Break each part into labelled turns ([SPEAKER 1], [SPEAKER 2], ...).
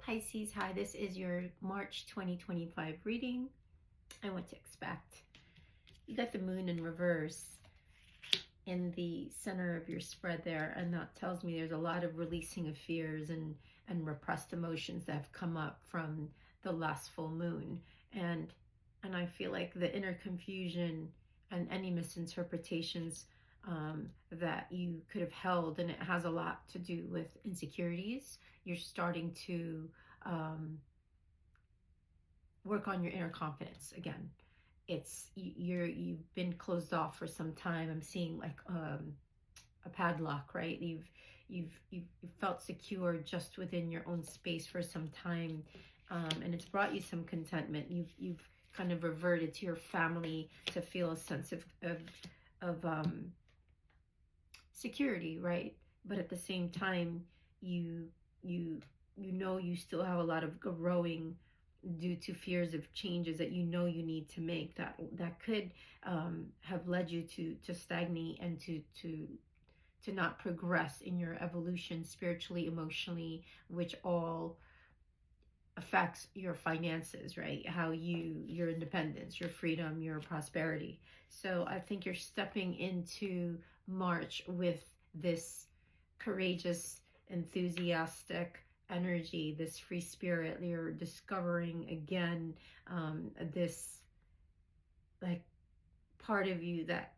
[SPEAKER 1] Pisces, hi, this is your March 2025 reading and what to expect. You got the moon in reverse in the center of your spread there, and that tells me there's a lot of releasing of fears and repressed emotions that have come up from the last full moon. And I feel like the inner confusion and any misinterpretations that you could have held, and it has a lot to do with insecurities. You're starting to work on your inner confidence again. You've been closed off for some time. I'm seeing like a padlock, right? You've felt secure just within your own space for some time, and it's brought you some contentment. You've kind of reverted to your family to feel a sense of security, right? But at the same time, you know you still have a lot of growing due to fears of changes that you know you need to make, that could have led you to stagnate and to not progress in your evolution spiritually, emotionally, which all affects your finances, right? How your independence, your freedom, your prosperity. So I think you're stepping into March with this courageous, enthusiastic energy, this free spirit. You're discovering again this like part of you that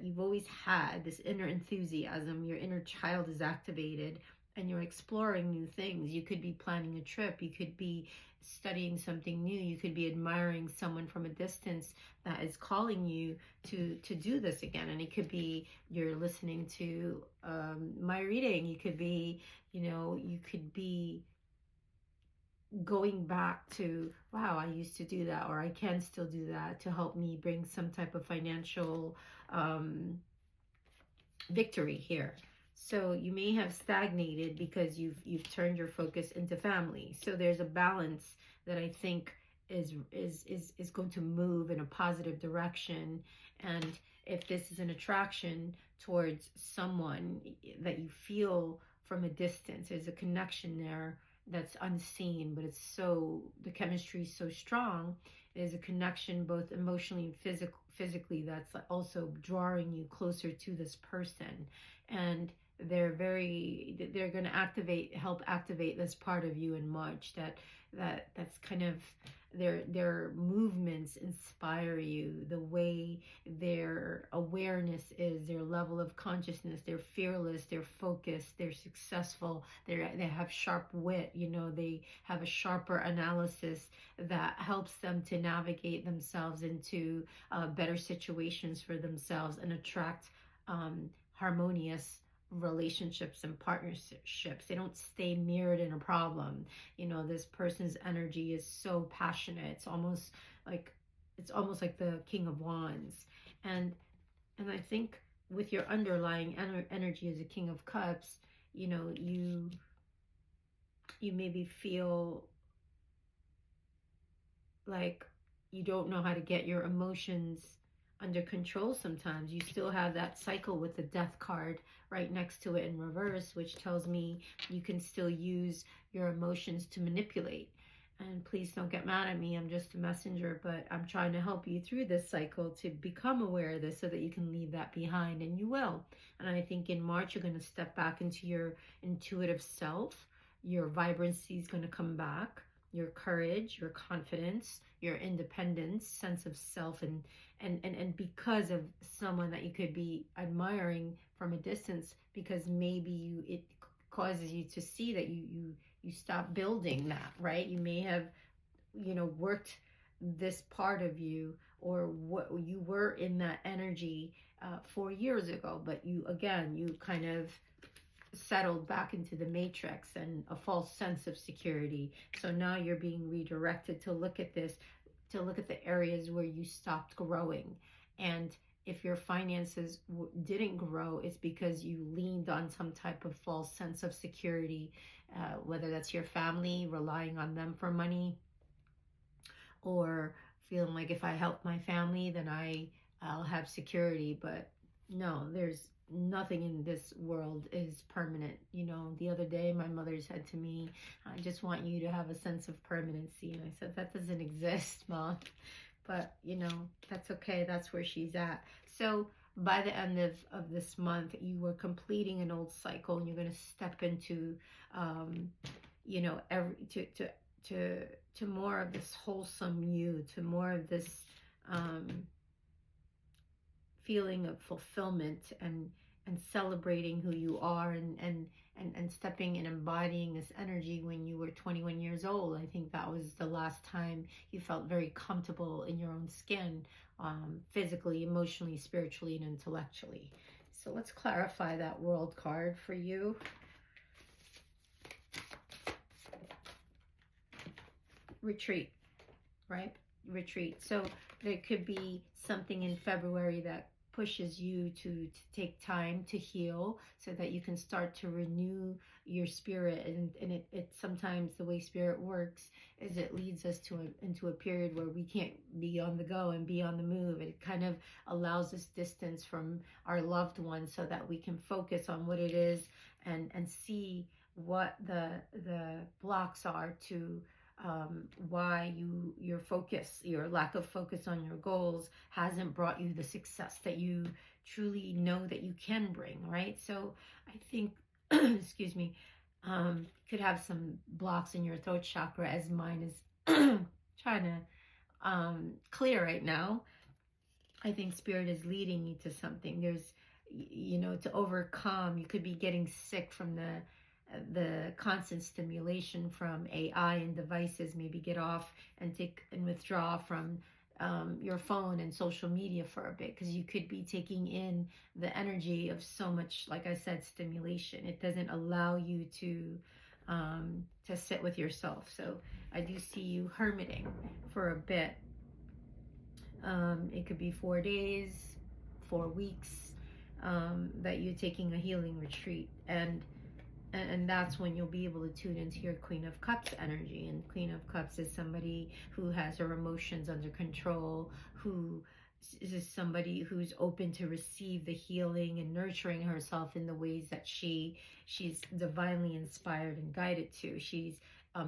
[SPEAKER 1] you've always had, this inner enthusiasm. Your inner child is activated and you're exploring new things. You could be planning a trip, you could be studying something new, you could be admiring someone from a distance that is calling you to do this again. And it could be you're listening to my reading. You could be, you could be going back to, wow, I used to do that, or I can still do that to help me bring some type of financial victory here. So you may have stagnated because you've turned your focus into family. So there's a balance that I think is going to move in a positive direction. And if this is an attraction towards someone that you feel from a distance, there's a connection there that's unseen, but the chemistry is so strong. There's a connection both emotionally and physically that's also drawing you closer to this person. And they're going to help activate this part of you in March that's kind of their movements inspire you, the way their awareness is, their level of consciousness. They're fearless, they're focused, they're successful, they have sharp wit, they have a sharper analysis that helps them to navigate themselves into better situations for themselves and attract harmonious relationships and partnerships. They don't stay mirrored in a problem. This person's energy is so passionate. It's almost like the King of Wands. And I think with your underlying energy as a King of Cups, you maybe feel like you don't know how to get your emotions under control sometimes. You still have that cycle with the death card right next to it in reverse, which tells me you can still use your emotions to manipulate. And please don't get mad at me. I'm just a messenger, but I'm trying to help you through this cycle to become aware of this so that you can leave that behind, and you will. And I think in March, you're going to step back into your intuitive self. Your vibrancy is going to come back. Your courage, your confidence, your independence, sense of self, and because of someone that you could be admiring from a distance, because maybe it causes you to see that you stop building that, right? You may have worked this part of you, or what you were in that energy 4 years ago, but you kind of settled back into the matrix and a false sense of security. So now you're being redirected to look at this, to look at the areas where you stopped growing. And if your finances didn't grow, it's because you leaned on some type of false sense of security, whether that's your family, relying on them for money, or feeling like if I help my family, then I'll have security. But no, there's nothing in this world is permanent. You know, the other day my mother said to me, I just want you to have a sense of permanency. And I said, that doesn't exist, Mom. But, you know, that's okay. That's where she's at. So by the end of this month, you were completing an old cycle, and you're going to step into, you know, to more of this wholesome you, to more of this feeling of fulfillment, and celebrating who you are, and stepping and embodying this energy when you were 21 years old. I think that was the last time you felt very comfortable in your own skin, physically, emotionally, spiritually, and intellectually. So let's clarify that world card for you. Retreat, right? Retreat. So there could be something in February that pushes you to take time to heal, so that you can start to renew your spirit. And it sometimes, the way spirit works is it leads us into a period where we can't be on the go and be on the move. It kind of allows us distance from our loved ones, so that we can focus on what it is, and see what the blocks are to why your focus, your lack of focus on your goals hasn't brought you the success that you truly know that you can bring, right? So I think, excuse me, could have some blocks in your throat chakra, as mine is trying to clear right now. I think spirit is leading you to something. There's, you know, to overcome, you could be getting sick from the constant stimulation from AI and devices. Maybe get off and take and withdraw from your phone and social media for a bit, because you could be taking in the energy of so much, like I said, stimulation. It doesn't allow you to sit with yourself. So I do see you hermiting for a bit. It could be 4 days, 4 weeks, that you're taking a healing retreat, and that's when you'll be able to tune into your Queen of Cups energy. And Queen of Cups is somebody who has her emotions under control, who is somebody who's open to receive the healing and nurturing herself in the ways that she's divinely inspired and guided to. She's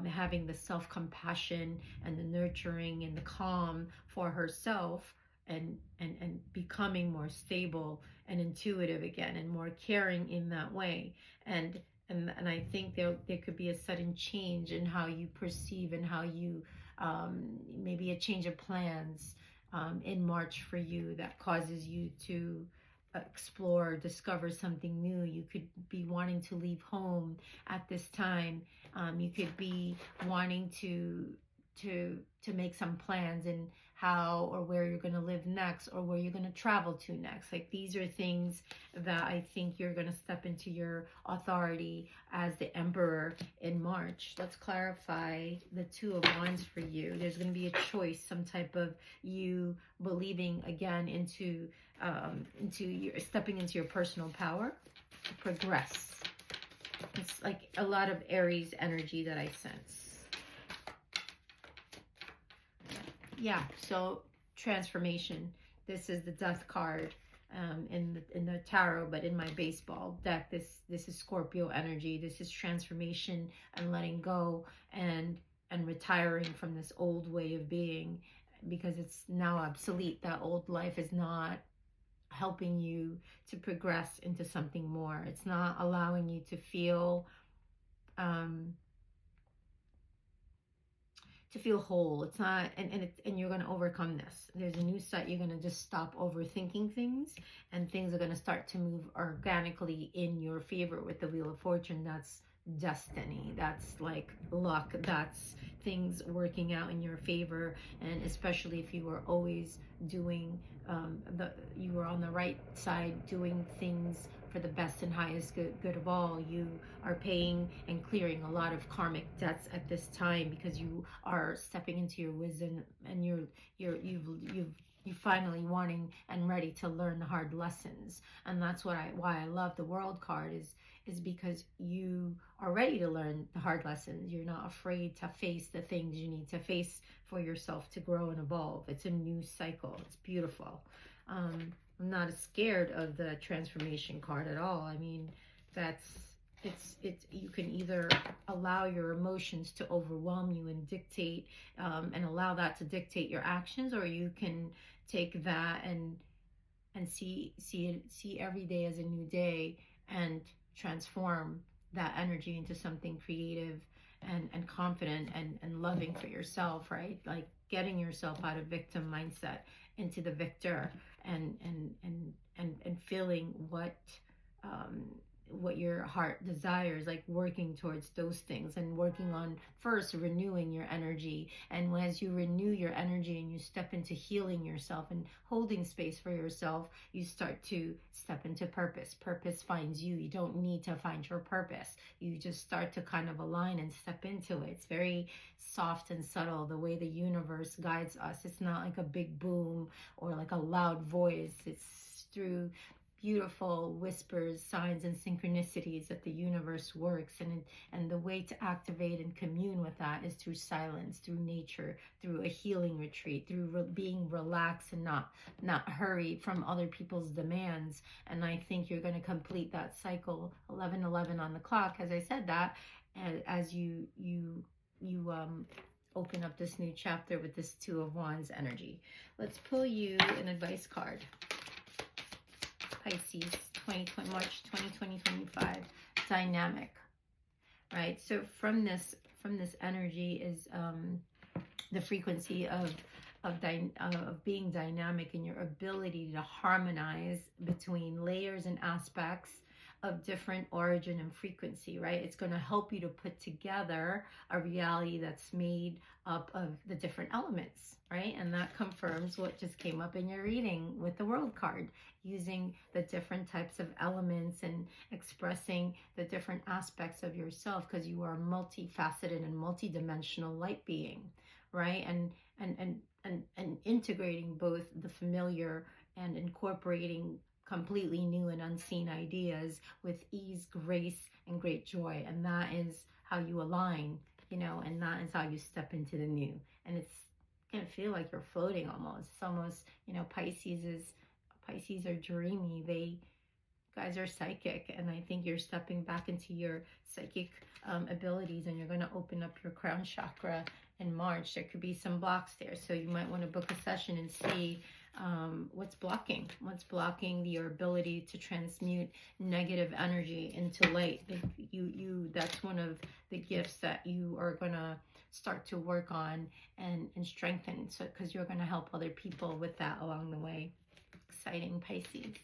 [SPEAKER 1] having the self-compassion and the nurturing and the calm for herself, and becoming more stable and intuitive again, and more caring in that way. And I think there could be a sudden change in how you perceive, and how you, maybe a change of plans in March for you, that causes you to explore, discover something new. You could be wanting to leave home at this time. You could be wanting to make some plans in how or where you're going to live next, or where you're going to travel to next. Like, these are things that I think you're going to step into your authority as the Emperor in March. Let's clarify the Two of Wands for you. There's going to be a choice, some type of you believing again into your stepping into your personal power to progress. It's like a lot of Aries energy that I sense. Yeah, so transformation. This is the Death card in the tarot, but in my baseball deck, this is Scorpio energy. This is transformation and letting go, and retiring from this old way of being, because it's now obsolete. That old life is not helping you to progress into something more. It's not allowing you to feel whole. It's not, and you're going to overcome this. There's a new start. You're going to just stop overthinking things, and things are going to start to move organically in your favor with the Wheel of Fortune. That's destiny. That's like luck. That's things working out in your favor. And especially if you were always doing you were on the right side, doing things for the best and highest good of all. You are paying and clearing a lot of karmic debts at this time, because you are stepping into your wisdom, and you've finally wanting and ready to learn the hard lessons. And that's why I love the World card, is because you are ready to learn the hard lessons. You're not afraid to face the things you need to face for yourself to grow and evolve. It's a new cycle. It's beautiful. I'm not scared of the transformation card at all. I mean, it's you can either allow your emotions to overwhelm you and dictate, and allow that to dictate your actions, or you can take that and see every day as a new day and transform that energy into something creative and confident and loving for yourself, right? Like getting yourself out of victim mindset into the victor, and feeling um, what your heart desires, like working towards those things and working on first renewing your energy. And as you renew your energy and you step into healing yourself and holding space for yourself, you start to step into purpose. Purpose finds you. You don't need to find your purpose. You just start to kind of align and step into it. It's very soft and subtle, the way the universe guides us. It's not like a big boom or like a loud voice. It's through beautiful whispers, signs, and synchronicities that the universe works. And the way to activate and commune with that is through silence, through nature, through a healing retreat, through being relaxed and not hurried from other people's demands. And I think you're going to complete that cycle 11:11 on the clock, as I said that, as you open up this new chapter with this Two of Wands energy. Let's pull you an advice card. Pisces, March 2025, dynamic, right? So from this energy is the frequency of being dynamic in your ability to harmonize between layers and aspects of different origin and frequency, right? It's going to help you to put together a reality that's made up of the different elements, right? And that confirms what just came up in your reading with the World card, using the different types of elements and expressing the different aspects of yourself, because you are a multifaceted and multidimensional light being, right? And integrating both the familiar and incorporating completely new and unseen ideas with ease, grace, and great joy. And that is how you align, and that is how you step into the new. And it's going to feel like you're floating almost. It's almost, Pisces are dreamy. Guys are psychic, and I think you're stepping back into your psychic abilities, and you're going to open up your crown chakra in March. There could be some blocks there, so you might want to book a session and see what's blocking your ability to transmute negative energy into light. That's one of the gifts that you are going to start to work on and strengthen, so because you're going to help other people with that along the way. Exciting, Pisces.